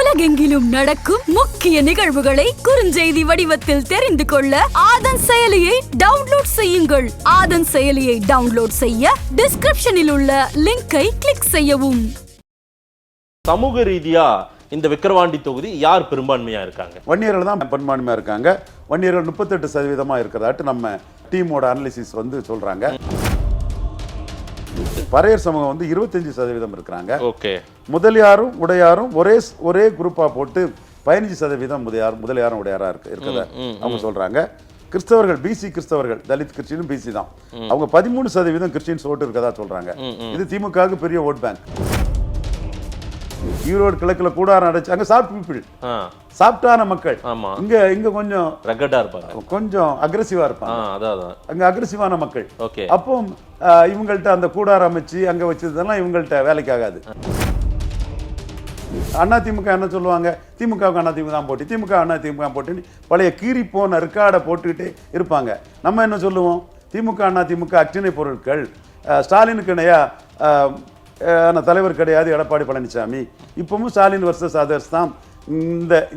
உலகெங்கிலும் நடக்கும் முக்கிய நிகழ்வுகளை குறுஞ்செய்தி வடிவத்தில் தெரிந்து கொள்ள ஆதன் செயலியை டவுன்லோட் செய்யுங்கள். ஆதன் செயலியை டவுன்லோட் செய்ய டிஸ்கிரிப்ஷனில் உள்ள லிங்கை கிளிக் செய்யவும். சமூக ரீதியா இந்த விக்கிரவாண்டி தொகுதி யார் பெரும்பான்மையா இருக்காங்க? வன்னியர்கள் தான் பெரும்பான்மையா இருக்காங்க. வன்னியர்கள் 38% இருக்கிறதாட்டு நம்ம டீமோட அனாலிசிஸ் சொல்றாங்க. பறையர் சமூகம் 25% இருக்கிறாங்க. ஓகே. முதலியாரும் உடையாரும் ஒரே குரூப்பா போட்டு 15% முதலியாரும் உடையாரா இருக்கிறத அவங்க சொல்றாங்க. கிறிஸ்தவர்கள் பிசி கிறிஸ்தவர்கள் தலித் கிறிஸ்டியனும் பிசி தான். அவங்க 13% கிறிஸ்டியன்ஸ் ஓட்டு இருக்கதா சொல்றாங்க. இது திமுகவுக்கு பெரிய ஓட் பேங்க். ஈரோடு கிழக்குல கூடாரம் அடைச்சு அங்க சாஃப்ட் பீப்பிள், சாஃப்டான மக்கள். இங்க கொஞ்சம் ரகடா இருப்பாங்க, கொஞ்சம் அக்ரெசிவா இருப்பாங்க. அங்க அக்ரெசிவான மக்கள். அப்போ இவங்கள்ட்ட அந்த கூடாரம் அமைச்சு அங்க வச்சதெல்லாம் இவங்கள்ட்ட வேலைக்கு ஆகாது. அண்ணா திமுக என்ன சொல்லுவாங்க, திமுகவுக்கு அண்ணா திமுக தான் போட்டி, திமுக அண்ணா திமுக போட்டின்னு பழைய கீறி போன ரெக்கார்டை போட்டுக்கிட்டே இருப்பாங்க. நம்ம என்ன சொல்லுவோம், திமுக அண்ணா திமுக அக்டினை பொருட்கள். ஸ்டாலினுக்கு இணையா தலைவர் கிடையாது எடப்பாடி பழனிசாமி. இப்பவும் ஸ்டாலின் வர்சஸ் அதர்ஸ் தான்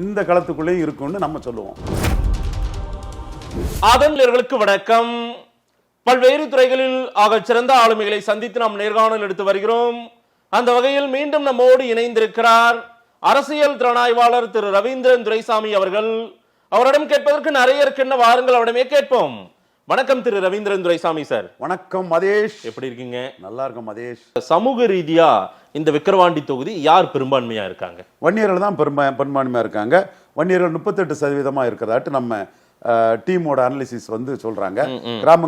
இந்த களத்துக்குள்ளேயும் இருக்கும்னு நம்ம சொல்லுவோம். ஆதன்யர்களுக்கு வணக்கம். பல்வேறு துறைகளில் ஆக சிறந்த ஆளுமைகளை சந்தித்து நாம் நேர்காணல் எடுத்து வருகிறோம். அந்த வகையில் மீண்டும் நம்மோடு இணைந்திருக்கிறார் அரசியல் திறனாய்வாளர் திரு ரவீந்திரன் துரைசாமி அவர்கள். அவரிடம் கேட்பதற்கு நிறைய இருக்கின்ற வாருங்கள் அவரிடமே கேட்போம். வணக்கம் திரு ரவீந்திரன் துரைசாமி சார். வணக்கம் மதேஷ், எப்படி இருக்கீங்க? நல்லா இருக்கும் மதேஷ். சமூக ரீதியா இந்த விக்கிரவாண்டி தொகுதி யார் பெரும்பான்மையா இருக்காங்க? வன்னியர்கள் தான் பெரும்பான்மையா இருக்காங்க. வன்னியர்கள் 38% இருக்கிறதாட்டு நம்ம டீமோட அனாலிசிஸ் சொல்றாங்க.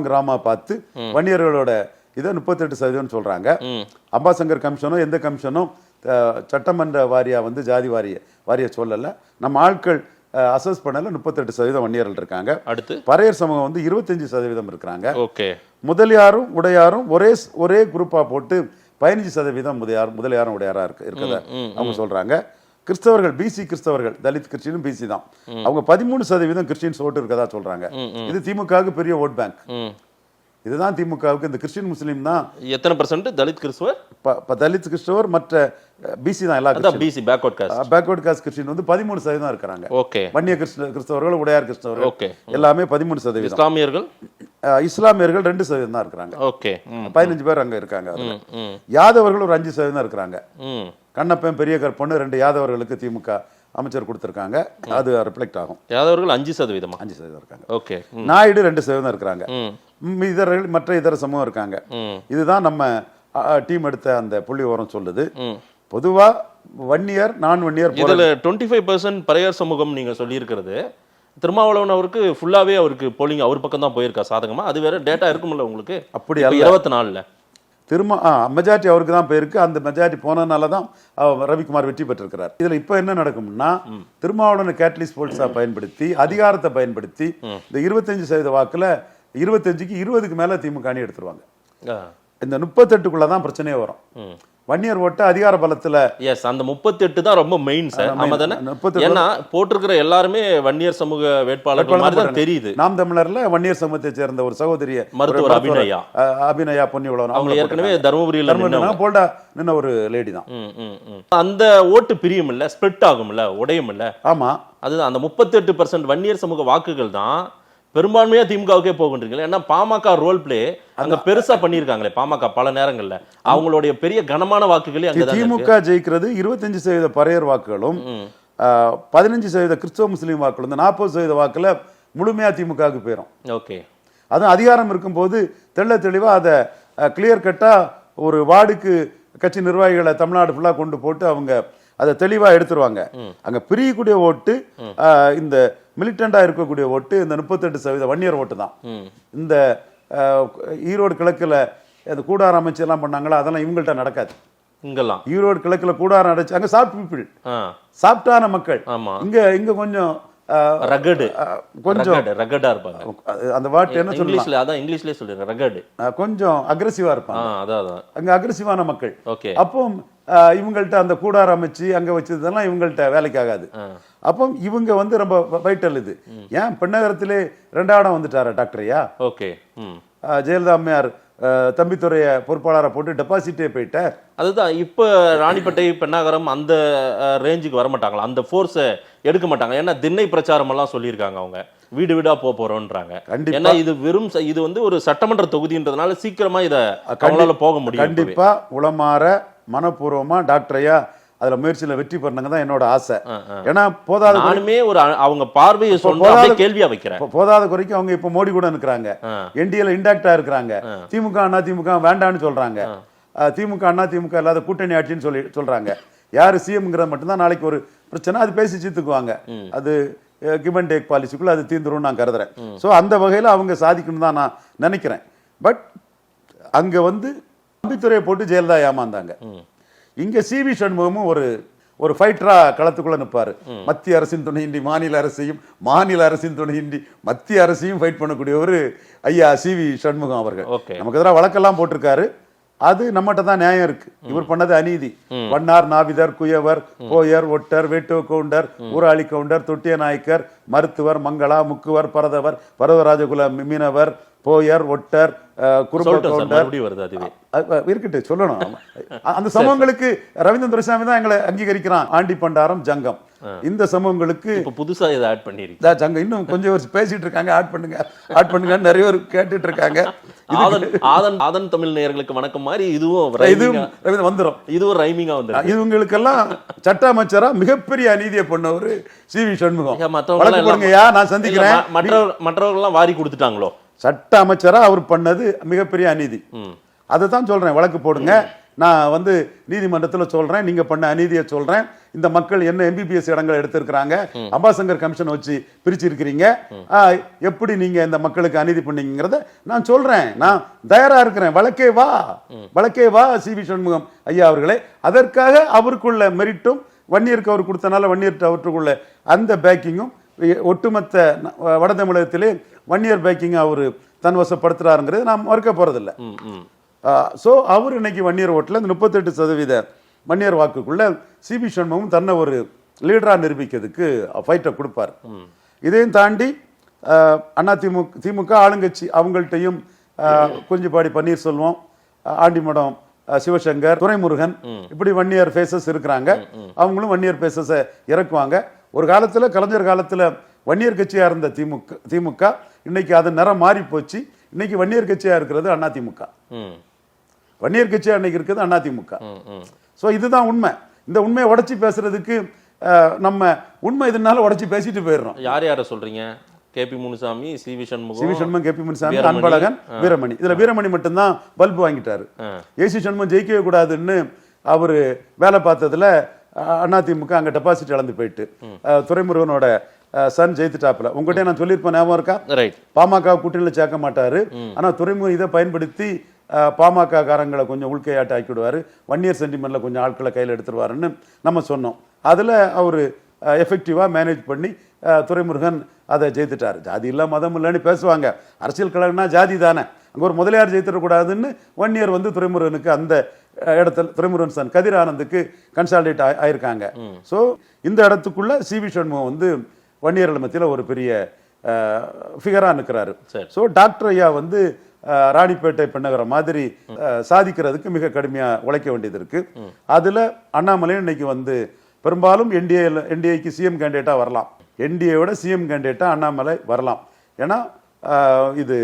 கிராம பார்த்து வன்னியர்களோட இதை 38% சொல்றாங்க. அம்பாசங்கர் கமிஷனும் எந்த கமிஷனும் சட்டமன்ற வாரியா ஜாதி வாரிய சொல்லல. நம்ம ஆட்கள் அசஸ் பண்ணல 38% வன்னியர்கள் இருக்காங்க. அடுத்து பறையர் சமூகம் 25% இருக்கிறாங்க. ஓகே. முதலியாரும் உடையாரும் ஒரே குரூப்பா போட்டு 15% முதலியாரும் உடையாரா இருக்கிறத அவங்க சொல்றாங்க. கிறிஸ்தவர்கள் பிசி கிறிஸ்தவர்கள் தலித் கிறிஸ்டியனும் பிசி தான். அவங்க 13% கிறிஸ்டியன்ஸ் ஓட்டு இருக்கதா சொல்றாங்க. இது திமுகவுக்கு பெரிய ஓட் பேங்க். இதுதான் திமுகவுக்கு. இந்த கிறிஸ்டியன் முஸ்லீம் தான் எத்தனை % தலித் கிறிஸ்தவர்? தலித் கிறிஸ்தவர் மற்ற பிசி தான். எல்லா பிசி பேக்வர்ட் காஸ்ட் கிறிஸ்டியன் 13% இருக்கிறாங்க. ஓகே. வன்னிய கிறிஸ்தவர்கள் உடையார் கிறிஸ்தவர்கள் ஓகே எல்லாமே 13%. இஸ்லாமியர்கள் 2% தான் இருக்கிறாங்க. ஓகே. 15 பேர் அங்க இருக்காங்க. யாதவர்கள் ஒரு 5% இருக்கிறாங்க. கண்ணப்பன் பெரிய கற்பொண்ணு 2 யாதவர்களுக்கு திமுக அமைச்சர் கொடுத்திருக்காங்க. அது ரிஃப்ளெக்ட் ஆகும். யாதவர்கள் 5% இருக்காங்க. ஓகே. நாயுடு 2% இருக்கிறாங்க. மற்ற இதர சமூகம் இருக்காங்க. இதுதான் நம்ம டீம் எடுத்த அந்த புள்ளி விவரம் சொல்லுது. பொதுவா வன்னியர் நான் வன்னியர் இதுல 25% பறையர் சமூகம் நீங்க சொல்லி இருக்கிறது. திருமாவளவன் அவருக்கு ஃபுல்லாவே அவருக்கு போலிங் அவர் பக்கம் தான் போயிருக்கா சாதகமா? அது வேற டேட்டா இருக்கும்ல உங்களுக்கு? அப்படி 24 மெஜாரிட்டி அவருக்கு தான் போயிருக்கு. அந்த மெஜாரிட்டி போனதுனால தான் ரவிக்குமார் வெற்றி பெற்றிருக்கிறார். இதுல இப்ப என்ன நடக்கும்னா, திருமாவளவன் கேட்டலிஸ்ட் போல்ஸா பயன்படுத்தி அதிகாரத்தை பயன்படுத்தி இந்த 25% வாக்குல 25க்கு 20க்கு மேல திமுக அணி எடுத்துருவாங்க. இந்த 38க்குள்ளதான் பிரச்சனையே வரும். வன்னியர் ஓட்டு அதிகார பலத்துல அந்த 38 தான் ரொம்ப மெயின் சார். ஏன்னா போட்டிருக்கிற எல்லாருமே வன்னியர் சமூக வேட்பாளர்கள் மாதிரி தான் தெரியுது. நாம் தமிழர்ல வன்னியர் சமூகத்தை சேர்ந்த ஒரு சகோதரிய மருத்துவர் அபிநயா பொன்னிவளவன் அவங்க ஏற்கனவே தருமபுரியில போல்டா நின்ன ஒரு லேடி தான். அந்த ஓட்டு பிரியும் இல்ல, ஸ்பிளிட் ஆகும் இல்ல, உடையும் இல்ல. ஆமா, அதுதான் அந்த 38% வன்னியர் சமூக வாக்குகள் தான் பெரும்பான்மையா திமுகவுக்கே போகின்றீங்களா? ஏன்னா பாமக ரோல் பிளே அங்க பெருசா பண்ணிருக்காங்களே பாமக பல நேரங்கள்ல. அவங்களுடைய பெரிய கனமான வாக்குகளே அங்க திமுக ஜெயிக்கிறது 25% பறையர் வாக்குகளும் 15% கிறிஸ்தவ முஸ்லீம் வாக்குகளும். இந்த 40% வாக்குல முழுமையா திமுகவுக்கு போயிடும். ஓகே. அதுவும் அதிகாரம் இருக்கும்போது தெளிவா அதை கிளியர் கட்டா ஒரு வார்டுக்கு கட்சி நிர்வாகிகளை தமிழ்நாடு ஃபுல்லா கொண்டு போட்டு அவங்க அதை தெளிவா எடுத்துருவாங்க. அங்க பிரியக்கூடிய ஓட்டு, இந்த மிலிட்டண்டா இருக்கக்கூடிய ஓட்டு இந்த 38% வன்னியர் ஓட்டு தான். இந்த ஈரோடு கிழக்குல கூடாரம் அமைச்சு எல்லாம் பண்ணாங்களா, அதெல்லாம் இவங்கள்ட்ட நடக்காது. இங்கெல்லாம் ஈரோடு கிழக்குல கூடாரம் அடைச்சு அங்க சாஃப்ட் பீப்பிள், சாஃப்டான மக்கள். இங்க கொஞ்சம் ரகடா இருப்பாங்க. அந்த வார்த்தை என்ன இங்கிலீஷ்ல, அதான் இங்கிலீஷ்லயே சொல்றேன், ரகட். கொஞ்சம் அக்ரெசிவா இருப்பாங்க. அங்க அக்ரெசிவான மக்கள். அப்போ இவங்கள்ட்ட அந்த கூடாரம் அமைச்சு அங்க வச்சதெல்லாம் இவங்கள்ட்ட வேலைக்கு ஆகாது. அப்போ இவங்க ரொம்ப வைட்டல். இது ஏன் பெண்ணகரத்திலே 2ஆம் இடம் வந்துட்டாரா டாக்டரையா? ஓகே. ஜெயலலிதா அம்மையார் தம்பித்துறைய பொறுப்பாளரை போட்டு டெபாசிட்டே போயிட்டார். அதுதான் இப்ப ராணிப்பேட்டை பெண்ணாகரம் அந்த ரேஞ்சுக்கு வர மாட்டாங்களா, அந்த ஃபோர்ஸை எடுக்க மாட்டாங்க. ஏன்னா திண்ணை பிரச்சாரம் எல்லாம் சொல்லியிருக்காங்க, அவங்க வீடு வீடா போறோம்ன்றாங்க. ஏன்னா இது வெறும் இது வந்து ஒரு சட்டமன்ற தொகுதின்றதுனால சீக்கிரமா இத அவங்களால போக முடியும். கண்டிப்பா உளமாற மனப்பூர்வமா டாக்டர் ஐயா அதுல முயற்சியில வெற்றி பெறணுங்க தான் என்னோட ஆசை. ஏன்னா போதாத நானுமே ஒரு அவங்க பார்வையை சொல்ல கேள்வியா வைக்கிறேன். போதாத குறைக்கு அவங்க இப்ப மோடி கூட இருக்கிறாங்க, என்டிஏல இன்டாக்டா இருக்கிறாங்க, திமுக அண்ணா திமுக வேண்டான்னு சொல்றாங்க, திமுக அண்ணா திமுக இல்லாத கூட்டணி ஆட்சின்னு சொல்றாங்க. யாரு சிஎம்ங்கிறத மட்டும்தான் நாளைக்கு ஒரு பிரச்சனை, அது பேசி தீர்த்துக்குவாங்க. அது கிவ் அண்ட் டேக் பாலிசிக்குள்ள அது தீர்ந்துரும் நான் கருதுறேன். சோ அந்த வகையில அவங்க சாதிக்கணும் தான் நான் நினைக்கிறேன். பட் அங்க வந்து தம்பித்துறையை போட்டு ஜெயலலிதா ஏமாந்தாங்க. இங்க சிவி சண்முகமும் ஒரு ஃபைட்டரா களத்துக்குள்ள நிற்பாரு. மத்திய அரசின் துணையின்றி மாநில அரசையும், மாநில அரசின் துணையின்றி மத்திய அரசையும் ஃபைட் பண்ணக்கூடிய ஒரு ஐயா சிவி சண்முகம் அவர்கள். நமக்கு எதிராக வழக்கெல்லாம் போட்டிருக்காரு. அது நம்மகிட்ட தான் நியாயம் இருக்கு. இவர் பண்ணது அநீதி. வண்ணார், நாவிதர், குயவர், போயர், ஒட்டர், வேட்டுவ கவுண்டர், ஊராளி கவுண்டர், தொட்டிய நாயக்கர், மருத்துவர், மங்களா, முக்குவர், பரதவர், பரதராஜகுல மீனவர், போயர், ஒட்டர், குறும்ப கவுண்டர் இருக்கட்டு சொல்லணும். அந்த சமூகங்களுக்கு ரவீந்திரன் துரைசாமி தான் எங்களை அங்கீகரிக்கிறான். ஆண்டி பண்டாரம், ஜங்கம், இந்த சமூகங்களுக்கு புதுசா இதை ஆட் பண்ணிருக்கீங்க. ஜங்கம் இன்னும் கொஞ்சம் வருஷம் பேசிட்டு இருக்காங்க, ஆட் பண்ணுங்க நிறைய பேர் கேட்டுட்டு இருக்காங்க. ஆதன் தமிழ் நேயர்களுக்கு வணக்கம் மாதிரி இதுவும் வந்துரும். இதுவும் ரைமிங்கா வந்துரும். இவங்களுக்கெல்லாம் சட்ட அமைச்சரா மிகப்பெரிய அநீதியை பண்ணவர் சிவி சண்முகம். நான் சந்திக்கிறேன். மற்றவர்கள் எல்லாம் வாரி கொடுத்துட்டாங்களோ? சட்ட அமைச்சரா அவர் பண்ணது மிகப்பெரிய அநீதி. அதை தான் சொல்றேன். வழக்கு போடுங்க, நான் வந்து நீதிமன்றத்தில் சொல்றேன், நீங்க பண்ண அநீதியை சொல்றேன். இந்த மக்கள் என்ன எம்பிபிஎஸ் இடங்களை எடுத்திருக்கிறாங்க, அம்பாசங்கர் கமிஷன் வச்சு பிரிச்சிருக்கிறீங்க, எப்படி நீங்க இந்த மக்களுக்கு அநீதி பண்ணீங்கிறத நான் சொல்றேன். நான் தயாரா இருக்கிறேன். வழக்கே வா சிவி சண்முகம் ஐயா அவர்களே. அதற்காக அவருக்குள்ள மெரிட்டும் வன்னியருக்கு அவர் கொடுத்தனால வன்னியர் அவற்றுக்குள்ள அந்த பேக்கிங்கும் ஒட்டுமொத்த வட தமிழகத்திலே வன்னியர் பேக்கிங் அவர் தன்வசப்படுத்துறாருங்கிறது நாம் மறுக்க போறதில்லை. ஸோ அவர் இன்னைக்கு வன்னியர் ஓட்டில் 38% வன்னியர் வாக்குக்குள்ள சிபி சண்முகம் தன்னை ஒரு லீடரா நிரூபிக்கிறதுக்கு ஃபைட்டை கொடுப்பார். இதையும் தாண்டி திமுக ஆளுங்கட்சி அவங்கள்ட்டையும் கொஞ்சிப்பாடி பன்னீர்செல்வம், ஆண்டிமடம் சிவசங்கர், துரைமுருகன், இப்படி வன்னியர் ஃபேஸஸ் இருக்கிறாங்க. அவங்களும் வன்னியர் ஃபேஸஸை இறக்குவாங்க. ஒரு காலத்துல கலைஞர் காலத்துல வன்னியர் கட்சியா இருந்த திமுக இன்னைக்கு அது நிறம் மாறி போச்சு. இன்னைக்கு வன்னியர் கட்சியா இருக்கிறது அதிமுக. வன்னியர் கட்சியா இன்னைக்கு இருக்கிறது அதிமுக. சோ இதுதான் உண்மை. இந்த உண்மையை உடைச்சி பேசுறதுக்கு நம்ம உண்மை இதனால உடைச்சி பேசிட்டு போயிடுறோம். யார சொல்றீங்க? KP Munusamy, CV Shanmugam, KP Munusamy, Anbazhagan, Veeramani. இதுல வீரமணி மட்டும்தான் பல்பு வாங்கிட்டாரு. ஏசி சண்முகம் ஜெயிக்கவே கூடாதுன்னு அவரு வேலை பார்த்ததுல அதிமுக அங்க டெபாசிட் இழந்து போயிட்டு துரைமுருகனோட சன் ஜெயித்துட்டாப்ல. உங்ககிட்ட நான் சொல்லியிருப்பேன், ஞாபகம் இருக்கா? பாமக கூட்டணியில சேர்க்க மாட்டாரு. ஆனா துரைமுருகன் இதை பயன்படுத்தி பாமக காரங்களை கொஞ்சம் உள்கையாட்டு ஆக்கிவிடுவாரு, வன்னியர் சென்டிமெண்ட்ல கொஞ்சம் ஆட்களை கையில் எடுத்துருவாருன்னு நம்ம சொன்னோம். அதுல அவரு எஃபெக்டிவா மேனேஜ் பண்ணி துரைமுருகன் அதை ஜெயித்துட்டாரு. ஜாதி இல்ல மதம் இல்லைன்னு பேசுவாங்க. அரசியல் கழகம்னா ஜாதி தானே, அங்க ஒரு முதலியார் ஜெயித்திடக்கூடாதுன்னு வன்னியர் வந்து துரைமுருகனுக்கு அந்த இடத்துல துரைமுருகன் சன் கதிர் ஆனந்துக்கு கன்சாலிடேட் ஆயிருக்காங்க. ஸோ இந்த இடத்துக்குள்ள சிவி சண்முகம் வந்து வன்னியர்கள் மத்தியில் ஒரு பெரிய ஃபிகரா நிற்கிறாரு. ஸோ டாக்டர் ஐயா வந்து ராணிப்பேட்டை பெண்ணகரம் மாதிரி சாதிக்கிறதுக்கு மிக கடுமையா உழைக்க வேண்டியது இருக்கு. அதுல அண்ணாமலை இன்னைக்கு வந்து பெரும்பாலும் என்டிஏக்கு சிஎம் கேண்டிடேட்டா வரலாம். என்டிஏவோட சிஎம் கேண்டிடேட்டா அண்ணாமலை வரலாம். ஏன்னா இது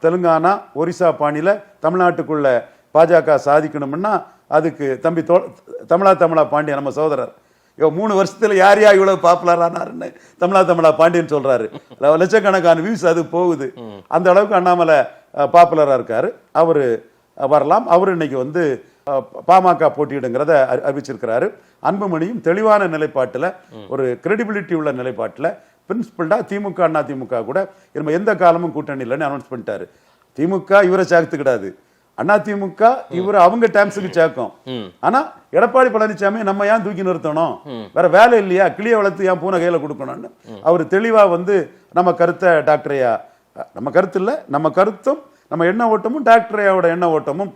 தெலுங்கானா, ஒரிசா பாணியில தமிழ்நாட்டுக்குள்ள பாஜக சாதிக்கணும்னா அதுக்கு தம்பி தமிழா பாண்டியன் நம்ம சகோதரர் 3 வருஷத்துல யார் இவ்வளவு பாப்புலர் ஆனாருன்னு தமிழா பாண்டியன் சொல்றாரு. லட்சக்கணக்கான வியூஸ் அது போகுது. அந்த அளவுக்கு அண்ணாமலை பாப்புலரா இருக்காரு. அவரு வரலாம். அவரு இன்னைக்கு வந்து பாமக போட்டியிடுங்கிறத அறிவிச்சிருக்கிறாரு. அன்புமணியும் தெளிவான நிலைப்பாட்டுல, ஒரு கிரெடிபிலிட்டி உள்ள நிலைப்பாட்டுல, பிரின்சிபல்டா திமுக அதிமுக கூட நம்ம எந்த காலமும் கூட்டணி இல்லைன்னு அனௌன்ஸ் பண்ணிட்டாரு. திமுக இவரை சேர்த்துக்கிடாது, அதிமுக இவரு அவங்க டைம்ஸுக்கு சேர்க்கும். ஆனா எடப்பாடி பழனிசாமி நம்ம ஏன் தூக்கி நிறுத்தணும், வேற வேலை இல்லையா, கிளிய வளர்த்து ஏன் பூனை கையில கொடுக்கணும்னு அவரு தெளிவா வந்து நம்ம கருத்தை டாக்டர் ஐயா, நம்ம கருத்து இல்ல, நம்ம கருத்தும் நம்ம எண்ண ஓட்டமும் டாக்டர் ஐயாவோட எண்ண ஓட்டமும்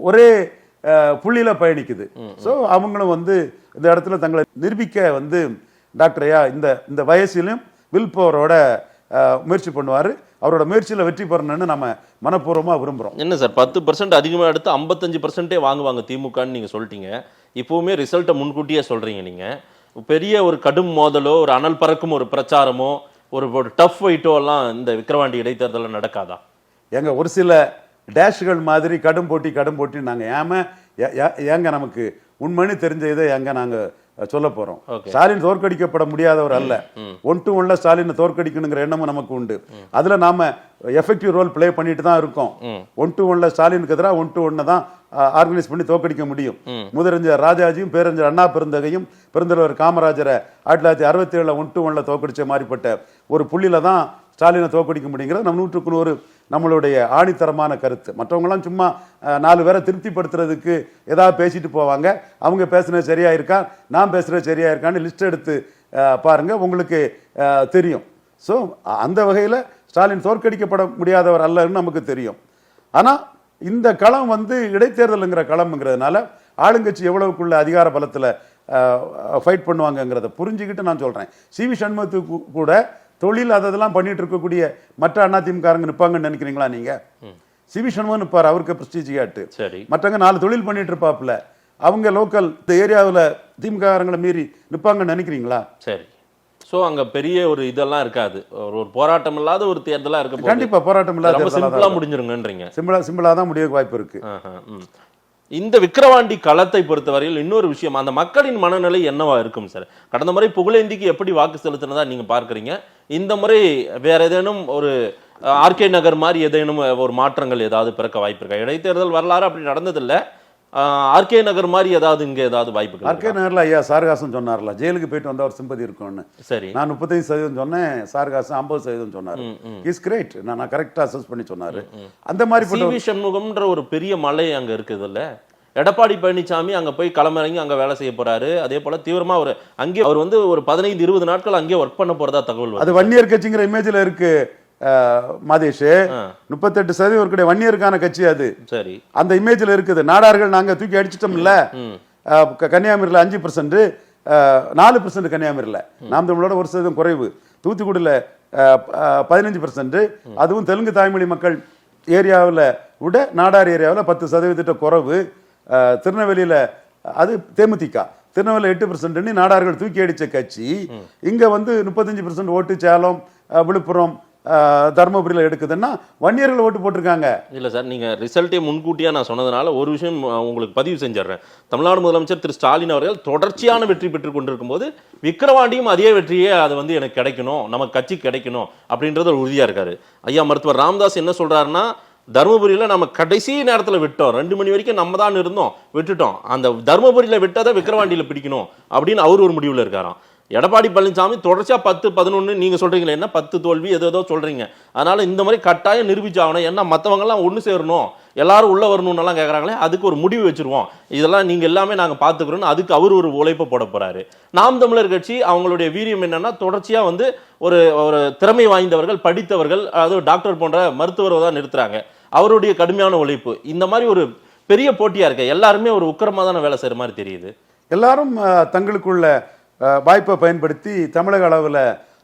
ஒரே புள்ளியில பயணிக்குது. சோ அவங்களும் வந்து இந்த இடத்துல தங்களை நிரூபிக்க வந்து டாக்டர் ஐயா இந்த வயசிலும் வில் பவரோட முயற்சி பண்ணுவார். அவரோட முயற்சியில் வெற்றி பெறணும்னு நம்ம மனப்பூர்வமாக விரும்புகிறோம். என்ன சார் 10% அதிகமாக எடுத்து 55% வாங்குவாங்க திமுகன்னு நீங்கள் சொல்லிட்டீங்க. இப்போவுமே ரிசல்ட்டை முன்கூட்டியே சொல்கிறீங்க. நீங்கள் பெரிய ஒரு கடும் மோதலோ ஒரு அனல் பறக்கும் ஒரு பிரச்சாரமோ ஒரு டஃப் ஃபைட்டோ எல்லாம் இந்த விக்கிரவாண்டி இடைத்தேர்தலில் நடக்காதா? எங்க ஒரு சில டேஷ்கள் மாதிரி கடும் போட்டி நாங்கள் ஏங்க நமக்கு உண்மைன்னு தெரிஞ்ச இதை எங்க நாங்கள் சொல்ல போறோம். ஸ்டாலின் தோற்கடிக்கப்பட முடியாதவர் அல்ல. 1-1 ஸ்டாலினை தோற்கடிக்கணுங்கிற எண்ணமும் நமக்கு உண்டு. அதுல நாம எஃபெக்டிவ் ரோல் பிளே பண்ணிட்டு தான் இருக்கோம். 1-1 ஸ்டாலினுக்கு எதிராக 1-1 தான் ஆர்கனைஸ் பண்ணி தோற்கடிக்க முடியும். முதலமைச்சர் ராஜாஜியும் பேரறிஞர் அண்ணா பெருந்தகையும் பெருந்தலைவர் காமராஜரை 1967 1-1 தோற்கடிச்ச மாதிரிப்பட்ட ஒரு புள்ளியில தான் ஸ்டாலினை தோற்கடிக்க முடியுங்கிறது நம்ம 100க்கு 100 நம்மளுடைய ஆணித்தரமான கருத்து. மற்றவங்களாம் சும்மா 4 பேரை திருப்திப்படுத்துறதுக்கு ஏதாவது பேசிட்டு போவாங்க. அவங்க பேசுனது சரியா இருக்கா, நான் பேசுறது சரியா இருக்கான்னு லிஸ்ட் எடுத்து பாருங்க, உங்களுக்கு தெரியும். ஸோ அந்த வகையில் ஸ்டாலின் தோற்கடிக்கப்பட முடியாதவர் அல்லன்னு நமக்கு தெரியும். ஆனால் இந்த களம் இடைத்தேர்தலுங்கிற களம்ங்கிறதுனால ஆளுங்கட்சி எவ்வளவுக்குள்ள அதிகார பலத்தில் ஃபைட் பண்ணுவாங்கங்கிறத புரிஞ்சுக்கிட்டு நான் சொல்கிறேன். சி.வி. சண்முகத்துக்கு கூட தொழில் அதெல்லாம் பண்ணிட்டு இருக்கக்கூடிய மற்ற அதிமுககாரங்க நிற்பாங்கன்னு நினைக்கிறீங்களா நீங்க? சி.வி. சண்முகம் நிற்பார், அவருக்கு பிரஸ்டீஜ் காட்டு. மற்றவங்க 4 தொழில் பண்ணிட்டு இருப்பாப்புல, அவங்க லோக்கல் இந்த ஏரியாவில் திமுககாரங்களை மீறி நிற்பாங்கன்னு நினைக்கிறீங்களா? சரி. ஸோ அங்கே பெரிய ஒரு இதெல்லாம் இருக்காது, ஒரு போராட்டம் இல்லாத ஒரு தேர்தலாக இருக்க. கண்டிப்பாக போராட்டம் இல்லாத சிம்பிளாக முடிஞ்சிருங்கன்றீங்க. சிம்பிளாக தான் முடிய வாய்ப்பு இருக்கு. இந்த விக்கிரவாண்டி களத்தை பொறுத்தவரையில் இன்னொரு விஷயம், அந்த மக்களின் மனநிலை என்னவா இருக்கும் சார்? கடந்த முறை புகழேந்திக்கு எப்படி வாக்கு செலுத்தினதா நீங்க பார்க்குறீங்க? இந்த முறை வேற ஏதேனும் ஒரு ஆர்கே நகர் மாதிரி ஏதேனும் ஒரு மாற்றங்கள் ஏதாவது பிறக்க வாய்ப்பு இருக்கா? இடைத்தேர்தல் வரலாறு அப்படி நடந்ததில்லை. ஆர்கே நகர் மாதிரி ஏதாவது இங்க ஏதாவது வாய்ப்பு? ஆர்கே நகர்ல ஐயா சாரகாசம் சொன்னார்ல, ஜெயிலுக்கு போயிட்டு வந்தா ஒரு சிம்பதி இருக்கும்னு. சரி, நான் 35% சொன்னேன், சாரகாசம் 50% சொன்னாரு. இஸ் கிரேட், நான் கரெக்டா அசஸ் பண்ணி சொன்னாரு. அந்த மாதிரி சி.வி. சண்முகம்ன்ற ஒரு பெரிய மலை அங்க இருக்குது இல்ல, எடப்பாடி பழனிசாமி அங்க போய் களமிறங்கி அங்க வேலை செய்ய போறாரு. அதே போல தீவிரமா அங்கே அவர் ஒரு 15-20 நாட்கள் அங்கே ஒர்க் பண்ண போறதா தகவல். அது வன்னியர் கட்சிங்கிற இமேஜ்ல இருக்கு மாதேஷ். 38% ஒரு வன்னியருக்கான கட்சி அது. சரி, அந்த இமேஜ்ல இருக்குது. நாடார்கள் நாங்க தூக்கி அடிச்சிட்டோம்ல. கன்னியாகுமரியில 5%, 4% கன்னியாகுமரியில. நாம் தமிழோட 1% குறைவு. தூத்துக்குடியில 15%, அதுவும் தெலுங்கு தாய்மொழி மக்கள் ஏரியாவில் விட நாடார் ஏரியாவில் 10% குறைவு. திருநெல்வேலியில அது தேமுதிக, திருநெல்வேலி 8% நாடார்கள் தூக்கி அடிச்ச கட்சி. இங்க 35% ஓட்டு சேலம், விழுப்புரம், தர்மபுரியில் எடுக்குதுன்னா வன்னியர்கள் ஓட்டு போட்டிருக்காங்க. இல்லை சார், நீங்கள் ரிசல்ட்டே முன்கூட்டியாக நான் சொன்னதுனால ஒரு விஷயம் உங்களுக்கு பதிவு செஞ்சிடறேன். தமிழ்நாடு முதலமைச்சர் திரு ஸ்டாலின் அவர்கள் தொடர்ச்சியான வெற்றி பெற்று கொண்டிருக்கும் போது விக்கிரவாண்டியும் அதே வெற்றியே அது எனக்கு கிடைக்கணும், நமக்கு கட்சி கிடைக்கணும் அப்படின்றது ஒரு உறுதியாக இருக்காரு. ஐயா மருத்துவர் ராமதாஸ் என்ன சொல்கிறாருன்னா, தருமபுரியில் நம்ம கடைசி நேரத்தில் விட்டோம், 2 மணி வரைக்கும் நம்ம தான் இருந்தோம், விட்டுட்டோம், அந்த தருமபுரியில் விட்டதை விக்கிரவாண்டியில் பிடிக்கணும் அப்படின்னு அவர் ஒரு முடிவில் இருக்காராம். எடப்பாடி பழனிசாமி தொடர்ச்சியாக 10-11 நீங்கள் சொல்கிறீங்களே, என்ன 10 தோல்வி ஏதோ சொல்கிறீங்க. அதனால் இந்த மாதிரி கட்டாயம் நிரூபிச்சாகணும், ஏன்னா மற்றவங்கெல்லாம் ஒன்று சேரணும், எல்லாரும் உள்ளே வரணும்னுலாம் கேட்குறாங்களே, அதுக்கு ஒரு முடிவு வச்சுருவோம், இதெல்லாம் நீங்கள் எல்லாமே நாங்கள் பார்த்துக்கிறோன்னு அதுக்கு அவர் ஒரு உழைப்பை போட போகிறாரு. நாம் தமிழர் கட்சி அவங்களுடைய வீரியம் என்னென்னா, தொடர்ச்சியாக ஒரு திறமை வாய்ந்தவர்கள், படித்தவர்கள், அதாவது டாக்டர் போன்ற மருத்துவரை தான் நிறுத்துறாங்க. அவருடைய கடுமையான உழைப்பு இந்த மாதிரி ஒரு பெரிய போட்டியாக இருக்க, எல்லாருமே ஒரு உக்கிரமாக தானே வேலை செய்கிற மாதிரி தெரியுது. எல்லாரும் தங்களுக்குள்ள வாய்ப்பை பயன்படுத்தி தமிழக அளவில்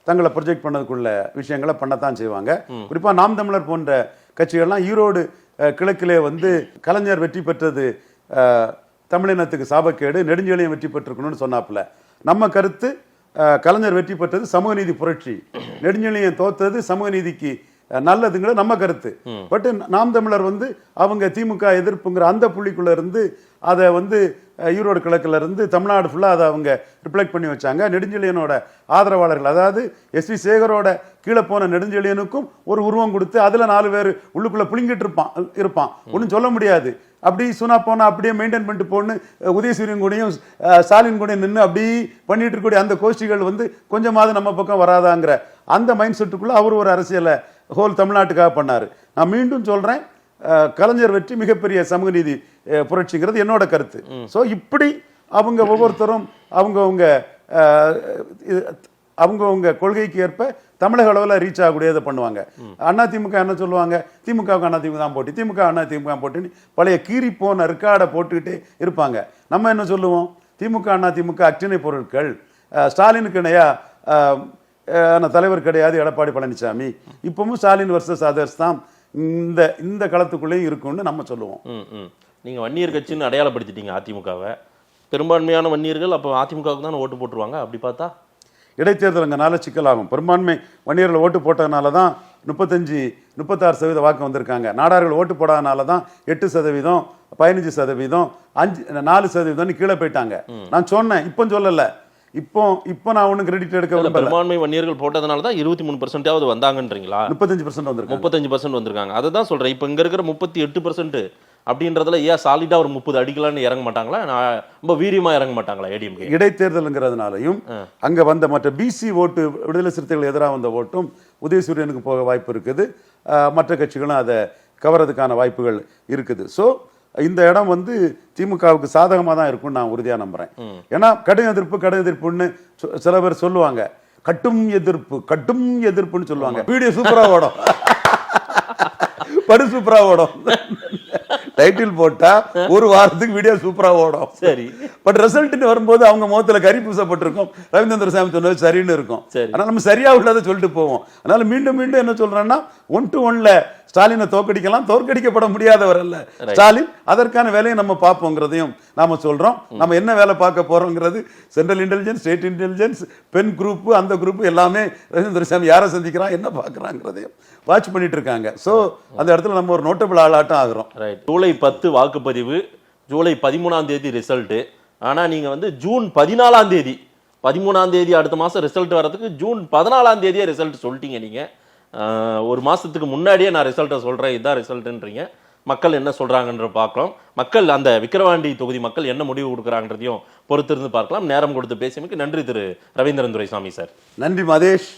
தங்களை ப்ரொஜெக்ட் பண்ணதுக்குள்ள விஷயங்களை பண்ணத்தான் செய்வாங்க. குறிப்பாக நாம் தமிழர் போன்ற கட்சிகள்லாம் ஈரோடு கிழக்கிலே கலைஞர் வெற்றி பெற்றது தமிழினத்துக்கு சாபக்கேடு, நெடுஞ்செழியன் வெற்றி பெற்றிருக்கணும்னு சொன்னாப்புல. நம்ம கருத்து, கலைஞர் வெற்றி பெற்றது சமூக நீதி புரட்சி, நெடுஞ்செழியன் தோத்தது சமூக நீதிக்கு நல்லதுங்கிற நம்ம கருத்து. பட் நாம் தமிழர் அவங்க திமுக எதிர்ப்புங்கிற அந்த புள்ளிக்குள்ள இருந்து அதை ஈரோடு கிழக்குல இருந்து தமிழ்நாடு ஃபுல்லா அதை அவங்க ரிஃப்ளெக்ட் பண்ணி வச்சாங்க. நெடுஞ்செழியனோட ஆதரவாளர்கள், அதாவது எஸ்.வி. சேகரோட கீழே போன நெடுஞ்செழியனுக்கும் ஒரு உருவம் கொடுத்து அதுல 4 பேர் உள்ளுக்குள்ள புளிங்கிட்டு இருப்பான், ஒன்றும் சொல்ல முடியாது. அப்படி சுனா போனா அப்படியே மெயின்டைன் பண்ணிட்டு போன்னு உதயசூரியன் கூடயும் ஸ்டாலின் கூட நின்று அப்படி பண்ணிட்டு இருக்கக்கூடிய அந்த கோஷ்டிகள் கொஞ்சமாவது நம்ம பக்கம் வராதாங்கிற அந்த மைண்ட் செட்டுக்குள்ள அவர் ஒரு அரசியலை ஹோல் தமிழ்நாட்டுக்காக பண்ணாரு. நான் மீண்டும் சொல்றேன், கலைஞர் வெற்றி மிகப்பெரிய சமூக நீதி புரட்சிங்கிறது என்னோட கருத்து. ஸோ இப்படி அவங்க ஒவ்வொருத்தரும் அவங்கவுங்க கொள்கைக்கு ஏற்ப தமிழக அளவில் ரீச் ஆகக்கூடியதை பண்ணுவாங்க. அதிமுக என்ன சொல்லுவாங்க, திமுகவுக்கு அதிமுக தான் போட்டி, திமுக அதிமுக போட்டின்னு பழைய கீறி போன ரெக்கார்டை போட்டுக்கிட்டே இருப்பாங்க. நம்ம என்ன சொல்லுவோம், திமுக அதிமுக அக்டினை பொருட்கள், ஸ்டாலினுக்கு இணையா தலைவர் கிடையாது எடப்பாடி பழனிசாமி. இப்பவும் ஸ்டாலின் வர்சஸ் அதர்ஸ் தான் இந்த களத்துக்குள்ளேயும் இருக்கும்னு நம்ம சொல்லுவோம். நீங்க வன்னியர் கட்சின்னு அடையாளப்படுத்திட்டீங்க அதிமுகவை. பெரும்பான்மையான வன்னியர்கள் அப்போ அதிமுகவுக்கு தான் ஓட்டு போட்டுருவாங்க. அப்படி பார்த்தா இடைத்தேர்தலுங்கனால சிக்கலாகும். பெரும்பான்மை வன்னியர்கள் ஓட்டு போட்டதுனால தான் 36% வாக்கு வந்திருக்காங்க. நாடார்கள் ஓட்டு போடாதனால தான் 8%, 15%, 4% கீழே போயிட்டாங்க. நான் சொன்னேன், இப்போ சொல்லல. இப்போ நான் ஒன்றும் கிரெடிட் எடுக்க விரும்பல. பெரும்பான்மை வன்னியர்கள் போட்டதுனால தான் 23% வந்தாங்கன்றீங்களா? 35% வந்திருக்காங்க. 35% வந்திருக்காங்க. அதை தான் சொல்றேன். இப்போ இங்க இருக்கிற 38% அப்படின்றதுல ஏன் சாலிடா ஒரு 30 அடிக்கலான்னு இறங்க மாட்டாங்களா? ரொம்ப வீரியமா இறங்க மாட்டாங்களா ஏடிஎம்கே? இடைத்தேர்தலுங்கிறதுனாலையும் அங்க வந்த மற்ற பிசி ஓட்டு, விடுதலை சிறுத்தைகள் எதிராக வந்த ஓட்டும் உதயசூரியனுக்கு போக வாய்ப்பு இருக்குது. மற்ற கட்சிகளும் அதை கவரதுக்கான வாய்ப்புகள் இருக்குது. ஸோ இந்த இடம் திமுகவுக்கு சாதகமாக தான் இருக்கும்னு நான் உறுதியாக நம்புறேன். ஏன்னா கடும் எதிர்ப்புன்னு சில பேர் சொல்லுவாங்க. கட்டும் எதிர்ப்புன்னு சொல்லுவாங்க. வீடியோ சூப்பரா ஓடும், படு சூப்பரா ஓடும். டைட்டில் போட்டா ஒரு வாரத்துக்கு வீடியோ சூப்பரா ஓடும். சரி, பட் ரிசல்ட்னு வரும்போது அவங்க முகத்துல கறி பூசப்பட்டிருக்கும். ரவீந்திர சாமி சொன்னது சரின்னு இருக்கும். அதனால நம்ம சரியா உள்ளதை சொல்லிட்டு போவோம். அதனால மீண்டும் என்ன சொல்றேன்னா, 1 to 1ல ஸ்டாலினை தோற்கடிக்கலாம், தோற்கடிக்கப்பட முடியாதவர் அல்ல ஸ்டாலின். அதற்கான வேலையை நம்ம பார்ப்போங்கிறதையும் நாம சொல்றோம். நம்ம என்ன வேலை பார்க்க போறோங்கிறது central intelligence, state intelligence, pen group, அந்த குரூப் எல்லாமே ரவீந்திர சாமி யாரை சந்திக்கிறான், என்ன பார்க்கறாங்கிறதையும் வாட்ச் பண்ணிட்டு இருக்காங்க. ஸோ அந்த இடத்துல நம்ம ஒரு நோட்டபிள் ஆளாட்டம் ஆகிறோம். ஜூலை 10 வாக்குப்பதிவு, ஜூலை 13ஆம் தேதி ரிசல்ட். ஆனா நீங்க ஜூன் 14ஆம் தேதி, 13ஆம் தேதி அடுத்த மாசம் ரிசல்ட் வரதுக்கு ஜூன் 14ஆம் தேதியே ரிசல்ட் சொல்லிட்டீங்க. நீங்க ஒரு மாசத்துக்கு முன்னாடியே நான் ரிசல்ட்டை சொல்றேன், இதுதான் ரிசல்ட்ன்றீங்க. மக்கள் என்ன சொல்றாங்கன்ற பார்க்கலாம். மக்கள் அந்த விக்கிரவாண்டி தொகுதி மக்கள் என்ன முடிவு கொடுக்குறாங்கன்றதையும் பொறுத்திருந்து பார்க்கலாம். நேரம் கொடுத்து பேசியமைக்கு நன்றி திரு ரவீந்திரன் துரைசாமி சார். நன்றி மதேஷ்.